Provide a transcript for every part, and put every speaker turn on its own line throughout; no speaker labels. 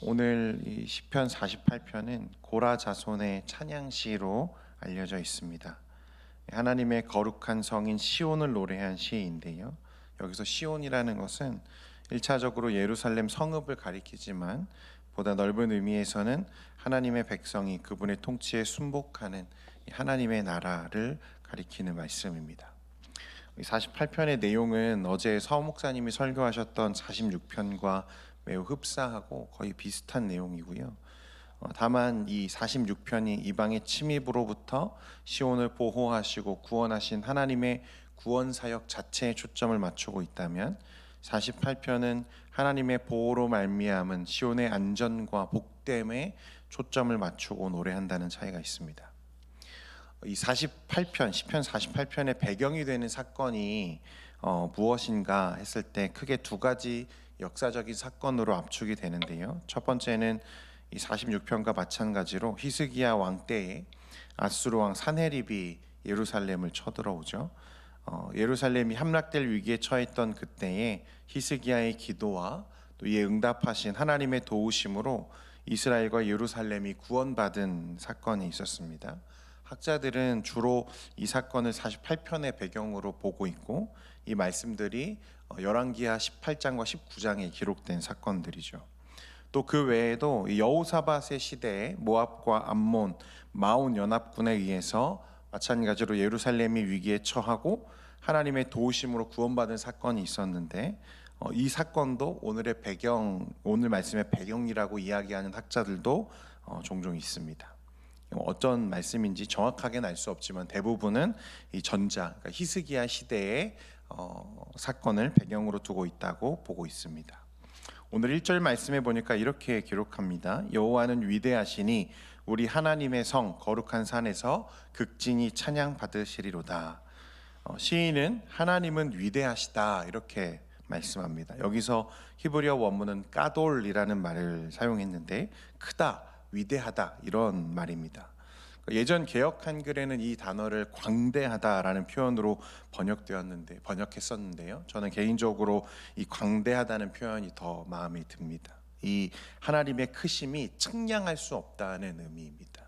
오늘 이 시편 48편은 고라 자손의 찬양시로 알려져 있습니다. 하나님의 거룩한 성인 시온을 노래한 시인데요. 여기서 시온이라는 것은 1차적으로 예루살렘 성읍을 가리키지만 보다 넓은 의미에서는 하나님의 백성이 그분의 통치에 순복하는 하나님의 나라를 가리키는 말씀입니다. 48편의 내용은 어제 서 목사님이 설교하셨던 46편과 매우 흡사하고 거의 비슷한 내용이고요. 다만 이 46편이 이방의 침입으로부터 시온을 보호하시고 구원하신 하나님의 구원 사역 자체에 초점을 맞추고 있다면 48편은 하나님의 보호로 말미암은 시온의 안전과 복됨에 초점을 맞추고 노래한다는 차이가 있습니다. 이 48편, 시편 48편의 배경이 되는 사건이 무엇인가 했을 때 크게 두 가지 역사적인 사건으로 압축이 되는데요. 첫 번째는 이 46편과 마찬가지로 히스기야 왕 때에 아수르 왕 사네립이 예루살렘을 쳐들어오죠. 예루살렘이 함락될 위기에 처했던 그때에 히스기야의 기도와 또 이에 응답하신 하나님의 도우심으로 이스라엘과 예루살렘이 구원받은 사건이 있었습니다. 학자들은 주로 이 사건을 48편의 배경으로 보고 있고 이 말씀들이 열왕기하 18장과 19장에 기록된 사건들이죠. 또 그 외에도 여호사밧의 시대에 모압과 암몬, 마온 연합군에 의해서 마찬가지로 예루살렘이 위기에 처하고 하나님의 도우심으로 구원받은 사건이 있었는데 이 사건도 오늘의 배경, 오늘 말씀의 배경이라고 이야기하는 학자들도 종종 있습니다. 어떤 말씀인지 정확하게는 알 수 없지만 대부분은 이 전자, 그러니까 히스기야 시대의 사건을 배경으로 두고 있다고 보고 있습니다. 오늘 1절 말씀에 보니까 이렇게 기록합니다. 여호와는 위대하시니 우리 하나님의 성 거룩한 산에서 극진히 찬양 받으시리로다. 시인은 하나님은 위대하시다 이렇게 말씀합니다. 여기서 히브리어 원문은 까돌이라는 말을 사용했는데 크다, 위대하다 이런 말입니다. 예전 개역 한글에는 이 단어를 광대하다라는 표현으로 번역했었는데요. 저는 개인적으로 이 광대하다는 표현이 더 마음에 듭니다. 이 하나님의 크심이 측량할 수 없다는 의미입니다.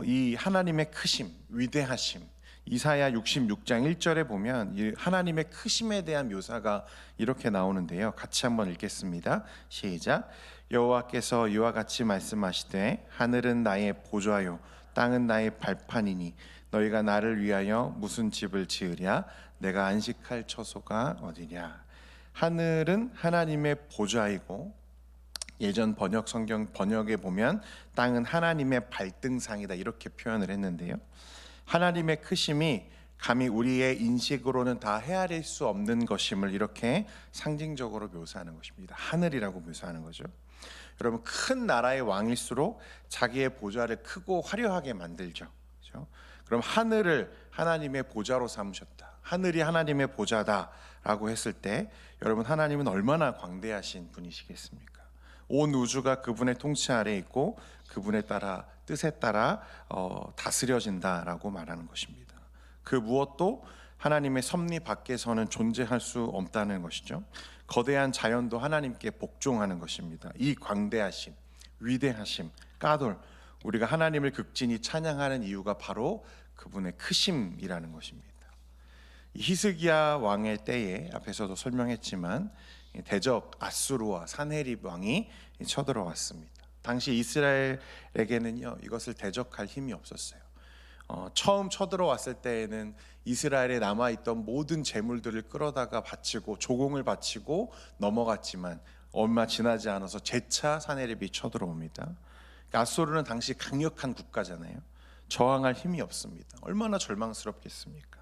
이 하나님의 크심, 위대하심, 이사야 66장 1절에 보면 이 하나님의 크심에 대한 묘사가 이렇게 나오는데요. 같이 한번 읽겠습니다. 시작. 여호와께서 이와 같이 말씀하시되 하늘은 나의 보좌요 땅은 나의 발판이니 너희가 나를 위하여 무슨 집을 지으랴 내가 안식할 처소가 어디냐. 하늘은 하나님의 보좌이고 예전 성경 번역에 보면 땅은 하나님의 발등상이다 이렇게 표현을 했는데요. 하나님의 크심이 감히 우리의 인식으로는 다 헤아릴 수 없는 것임을 이렇게 상징적으로 묘사하는 것입니다. 하늘이라고 묘사하는 거죠. 여러분, 큰 나라의 왕일수록 자기의 보좌를 크고 화려하게 만들죠. 그렇죠? 그럼 하늘을 하나님의 보좌로 삼으셨다. 하늘이 하나님의 보좌다라고 했을 때 여러분, 하나님은 얼마나 광대하신 분이시겠습니까? 온 우주가 그분의 통치 아래에 있고 그분의 뜻에 따라 다스려진다라고 말하는 것입니다. 그 무엇도 하나님의 섭리 밖에서는 존재할 수 없다는 것이죠. 거대한 자연도 하나님께 복종하는 것입니다. 이 광대하심, 위대하심, 까돌, 우리가 하나님을 극진히 찬양하는 이유가 바로 그분의 크심이라는 것입니다. 히스기야 왕의 때에 앞에서도 설명했지만 대적 아수르와 사네립 왕이 쳐들어왔습니다. 당시 이스라엘에게는요 이것을 대적할 힘이 없었어요. 처음 쳐들어왔을 때에는 이스라엘에 남아있던 모든 재물들을 끌어다가 바치고 조공을 바치고 넘어갔지만 얼마 지나지 않아서 재차 사네립이 쳐들어옵니다. 아수르는 당시 강력한 국가잖아요. 저항할 힘이 없습니다. 얼마나 절망스럽겠습니까?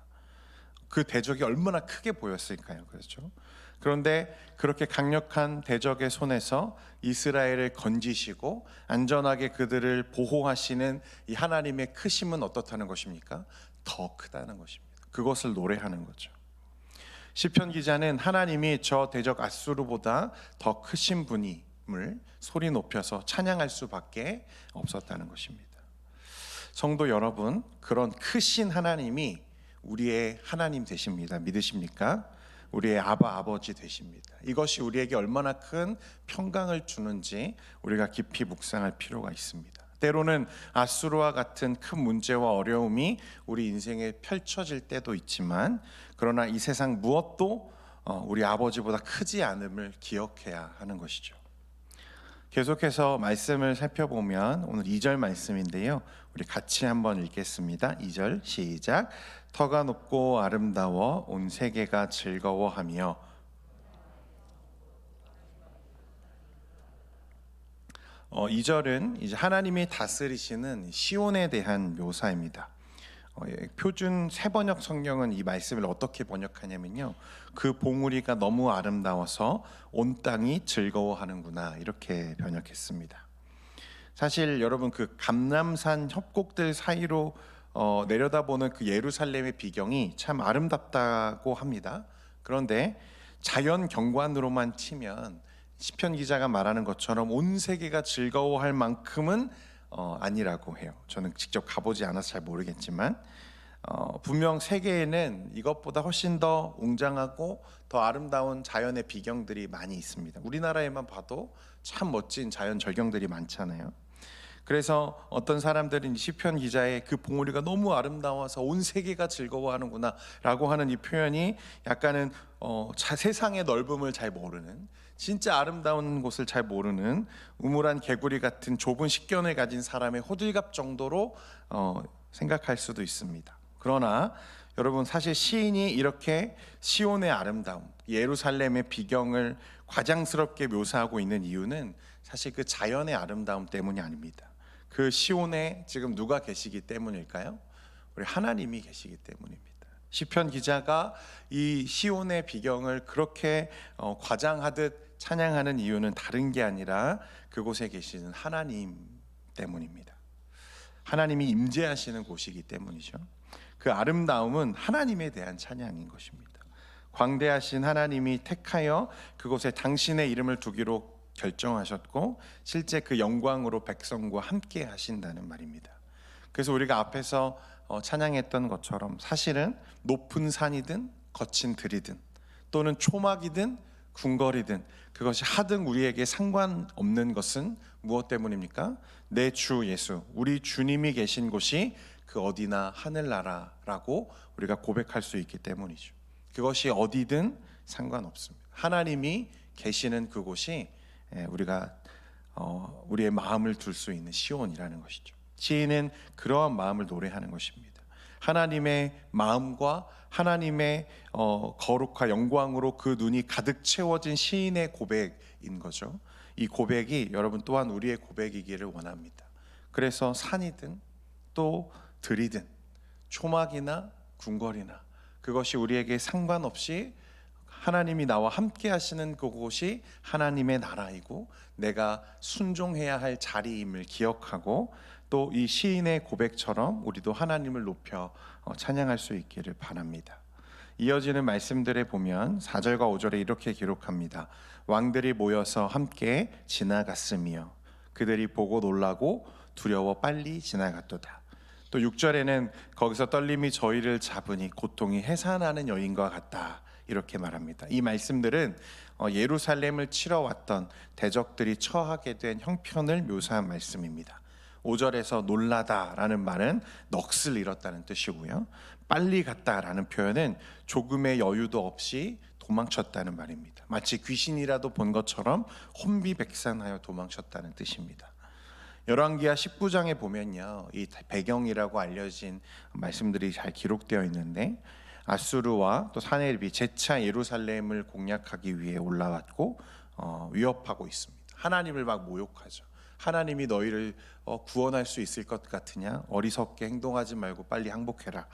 그 대적이 얼마나 크게 보였을까요? 그렇죠? 그런데 그렇게 강력한 대적의 손에서 이스라엘을 건지시고 안전하게 그들을 보호하시는 이 하나님의 크심은 어떻다는 것입니까? 더 크다는 것입니다. 그것을 노래하는 거죠. 시편 기자는 하나님이 저 대적 아수르보다 더 크신 분임을 소리 높여서 찬양할 수밖에 없었다는 것입니다. 성도 여러분, 그런 크신 하나님이 우리의 하나님 되십니다. 믿으십니까? 우리의 아버지 되십니다. 이것이 우리에게 얼마나 큰 평강을 주는지 우리가 깊이 묵상할 필요가 있습니다. 때로는 아수르와 같은 큰 문제와 어려움이 우리 인생에 펼쳐질 때도 있지만, 그러나 이 세상 무엇도 우리 아버지보다 크지 않음을 기억해야 하는 것이죠. 계속해서 말씀을 살펴보면 오늘 2절 말씀인데요, 우리 같이 한번 읽겠습니다. 2절 시작. 터가 높고 아름다워 온 세계가 즐거워하며. 2절은 이제 하나님이 다스리시는 시온에 대한 묘사입니다. 표준 세번역 성경은 이 말씀을 어떻게 번역하냐면요, 그 봉우리가 너무 아름다워서 온 땅이 즐거워하는구나, 이렇게 번역했습니다. 사실 여러분, 그 감람산 협곡들 사이로 내려다보는 그 예루살렘의 비경이 참 아름답다고 합니다. 그런데 자연 경관으로만 치면 시편 기자가 말하는 것처럼 온 세계가 즐거워할 만큼은 아니라고 해요. 저는 직접 가보지 않아서 잘 모르겠지만 분명 세계에는 이것보다 훨씬 더 웅장하고 더 아름다운 자연의 비경들이 많이 있습니다. 우리나라에만 봐도 참 멋진 자연 절경들이 많잖아요. 그래서 어떤 사람들은 시편 기자의 그 봉우리가 너무 아름다워서 온 세계가 즐거워하는구나 라고 하는 이 표현이 약간은 세상의 넓음을 잘 모르는, 진짜 아름다운 곳을 잘 모르는 우물안 개구리 같은 좁은 식견을 가진 사람의 호들갑 정도로 생각할 수도 있습니다. 그러나 여러분, 사실 시인이 이렇게 시온의 아름다움, 예루살렘의 비경을 과장스럽게 묘사하고 있는 이유는 사실 그 자연의 아름다움 때문이 아닙니다. 그 시온에 지금 누가 계시기 때문일까요? 우리 하나님이 계시기 때문입니다. 시편 기자가 이 시온의 비경을 그렇게 과장하듯 찬양하는 이유는 다른 게 아니라 그곳에 계시는 하나님 때문입니다. 하나님이 임재하시는 곳이기 때문이죠. 그 아름다움은 하나님에 대한 찬양인 것입니다. 광대하신 하나님이 택하여 그곳에 당신의 이름을 두기로 결정하셨고, 실제 그 영광으로 백성과 함께 하신다는 말입니다. 그래서 우리가 앞에서 찬양했던 것처럼 사실은 높은 산이든 거친 들이든 또는 초막이든 궁궐이든 그것이 하등 우리에게 상관없는 것은 무엇 때문입니까? 내 주 예수, 우리 주님이 계신 곳이 그 어디나 하늘나라라고 우리가 고백할 수 있기 때문이죠. 그것이 어디든 상관없습니다. 하나님이 계시는 그곳이 우리가 우리의 마음을 둘 수 있는 시온이라는 것이죠. 시인은 그러한 마음을 노래하는 것입니다. 하나님의 마음과 하나님의 거룩과 영광으로 그 눈이 가득 채워진 시인의 고백인 거죠. 이 고백이 여러분 또한 우리의 고백이기를 원합니다. 그래서 산이든 또 들이든 초막이나 궁궐이나 그것이 우리에게 상관없이 하나님이 나와 함께 하시는 그곳이 하나님의 나라이고 내가 순종해야 할 자리임을 기억하고, 또 이 시인의 고백처럼 우리도 하나님을 높여 찬양할 수 있기를 바랍니다. 이어지는 말씀들에 보면 4절과 5절에 이렇게 기록합니다. 왕들이 모여서 함께 지나갔으며 그들이 보고 놀라고 두려워 빨리 지나갔도다. 또 6절에는 거기서 떨림이 저희를 잡으니 고통이 해산하는 여인과 같다, 이렇게 말합니다. 이 말씀들은 예루살렘을 치러 왔던 대적들이 처하게 된 형편을 묘사한 말씀입니다. 5절에서 놀라다라는 말은 넋을 잃었다는 뜻이고요, 빨리 갔다라는 표현은 조금의 여유도 없이 도망쳤다는 말입니다. 마치 귀신이라도 본 것처럼 혼비백산하여 도망쳤다는 뜻입니다. 열왕기하 19장에 보면요, 이 배경이라고 알려진 말씀들이 잘 기록되어 있는데, 아수르와 또 사네립이 재차 예루살렘을 공략하기 위해 올라왔고 위협하고 있습니다. 하나님을 막 모욕하죠. 하나님이 너희를 구원할 수 있을 것 같으냐? 어리석게 행동하지 말고 빨리 항복해라.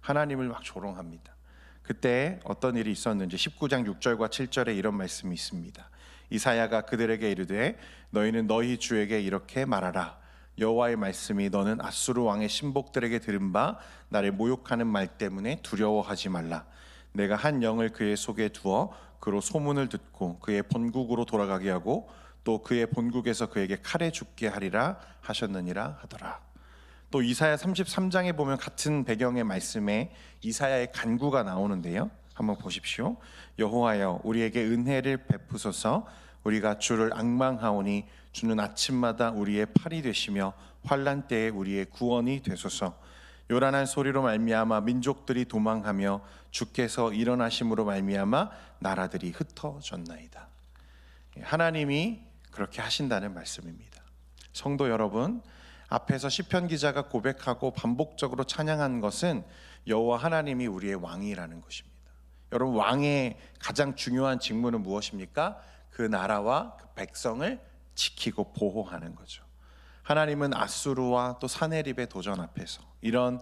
하나님을 막 조롱합니다. 그때 어떤 일이 있었는지 19장 6절과 7절에 이런 말씀이 있습니다. 이사야가 그들에게 이르되 너희는 너희 주에게 이렇게 말하라. 여호와의 말씀이 너는 아수르 왕의 신복들에게 들은 바 나를 모욕하는 말 때문에 두려워하지 말라. 내가 한 영을 그의 속에 두어 그로 소문을 듣고 그의 본국으로 돌아가게 하고 또 그의 본국에서 그에게 칼에 죽게 하리라 하셨느니라 하더라. 또 이사야 33장에 보면 같은 배경의 말씀에 이사야의 간구가 나오는데요, 한번 보십시오. 여호와여 우리에게 은혜를 베푸소서. 우리가 주를 앙망하오니 주는 아침마다 우리의 팔이 되시며 환난 때에 우리의 구원이 되소서. 요란한 소리로 말미암아 민족들이 도망하며 주께서 일어나심으로 말미암아 나라들이 흩어졌나이다. 하나님이 그렇게 하신다는 말씀입니다. 성도 여러분, 앞에서 시편 기자가 고백하고 반복적으로 찬양한 것은 여호와 하나님이 우리의 왕이라는 것입니다. 여러분, 왕의 가장 중요한 직무는 무엇입니까? 그 나라와 그 백성을 지키고 보호하는 거죠. 하나님은 아수르와 또 사네립의 도전 앞에서 이런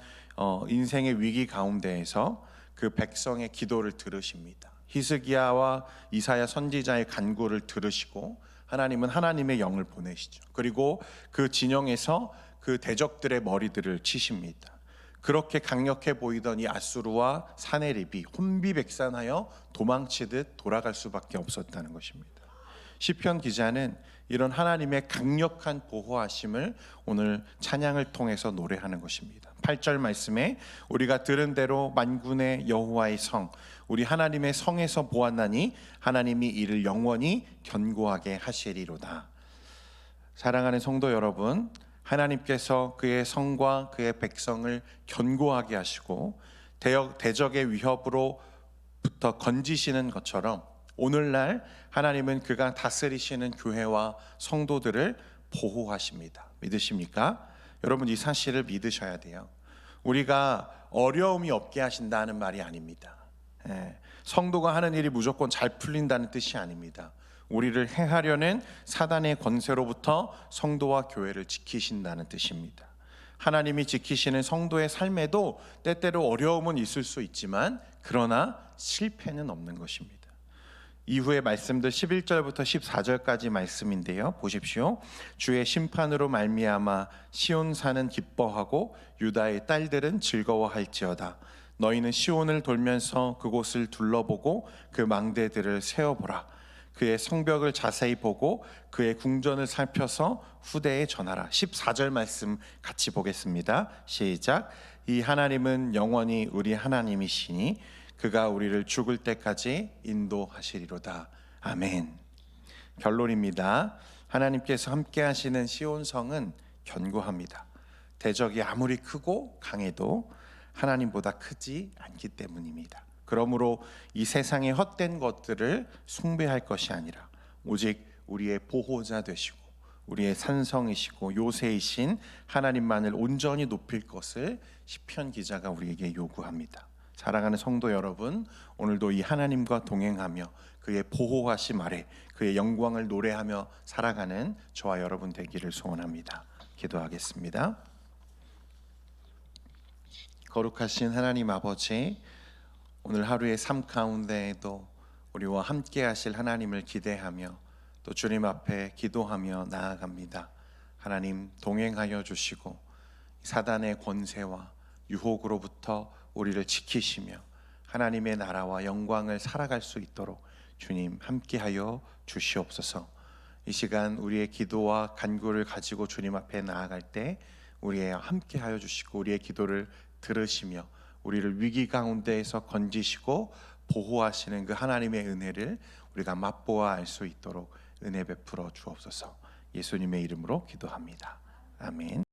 인생의 위기 가운데에서 그 백성의 기도를 들으십니다. 히스기야와 이사야 선지자의 간구를 들으시고 하나님은 하나님의 영을 보내시죠. 그리고 그 진영에서 그 대적들의 머리들을 치십니다. 그렇게 강력해 보이던 이 아수르와 사네립이 혼비백산하여 도망치듯 돌아갈 수밖에 없었다는 것입니다. 시편 기자는 이런 하나님의 강력한 보호하심을 오늘 찬양을 통해서 노래하는 것입니다. 8절 말씀에 우리가 들은 대로 만군의 여호와의 성, 우리 하나님의 성에서 보았나니 하나님이 이를 영원히 견고하게 하시리로다. 사랑하는 성도 여러분, 하나님께서 그의 성과 그의 백성을 견고하게 하시고 대적의 위협으로부터 건지시는 것처럼 오늘날 하나님은 그가 다스리시는 교회와 성도들을 보호하십니다. 믿으십니까? 여러분, 이 사실을 믿으셔야 돼요. 우리가 어려움이 없게 하신다는 말이 아닙니다. 성도가 하는 일이 무조건 잘 풀린다는 뜻이 아닙니다. 우리를 해하려는 사단의 권세로부터 성도와 교회를 지키신다는 뜻입니다. 하나님이 지키시는 성도의 삶에도 때때로 어려움은 있을 수 있지만 그러나 실패는 없는 것입니다. 이후의 말씀들 11절부터 14절까지 말씀인데요. 보십시오. 주의 심판으로 말미암아 시온산은 기뻐하고 유다의 딸들은 즐거워할지어다. 너희는 시온을 돌면서 그곳을 둘러보고 그 망대들을 세어보라. 그의 성벽을 자세히 보고 그의 궁전을 살펴서 후대에 전하라. 14절 말씀 같이 보겠습니다. 시작. 이 하나님은 영원히 우리 하나님이시니 그가 우리를 죽을 때까지 인도하시리로다. 아멘. 결론입니다. 하나님께서 함께 하시는 시온성은 견고합니다. 대적이 아무리 크고 강해도 하나님보다 크지 않기 때문입니다. 그러므로 이 세상의 헛된 것들을 숭배할 것이 아니라 오직 우리의 보호자 되시고 우리의 산성이시고 요새이신 하나님만을 온전히 높일 것을 시편 기자가 우리에게 요구합니다. 사랑하는 성도 여러분, 오늘도 이 하나님과 동행하며 그의 보호하심 아래 그의 영광을 노래하며 살아가는 저와 여러분 되기를 소원합니다. 기도하겠습니다. 거룩하신 하나님 아버지, 오늘 하루의 삶 가운데에도 우리와 함께 하실 하나님을 기대하며 또 주님 앞에 기도하며 나아갑니다. 하나님, 동행하여 주시고 사단의 권세와 유혹으로부터 우리를 지키시며 하나님의 나라와 영광을 살아갈 수 있도록 주님 함께하여 주시옵소서. 이 시간 우리의 기도와 간구를 가지고 주님 앞에 나아갈 때 우리의 함께하여 주시고 우리의 기도를 들으시며 우리를 위기 가운데에서 건지시고 보호하시는 그 하나님의 은혜를 우리가 맛보아 알 수 있도록 은혜 베풀어 주옵소서. 예수님의 이름으로 기도합니다. 아멘.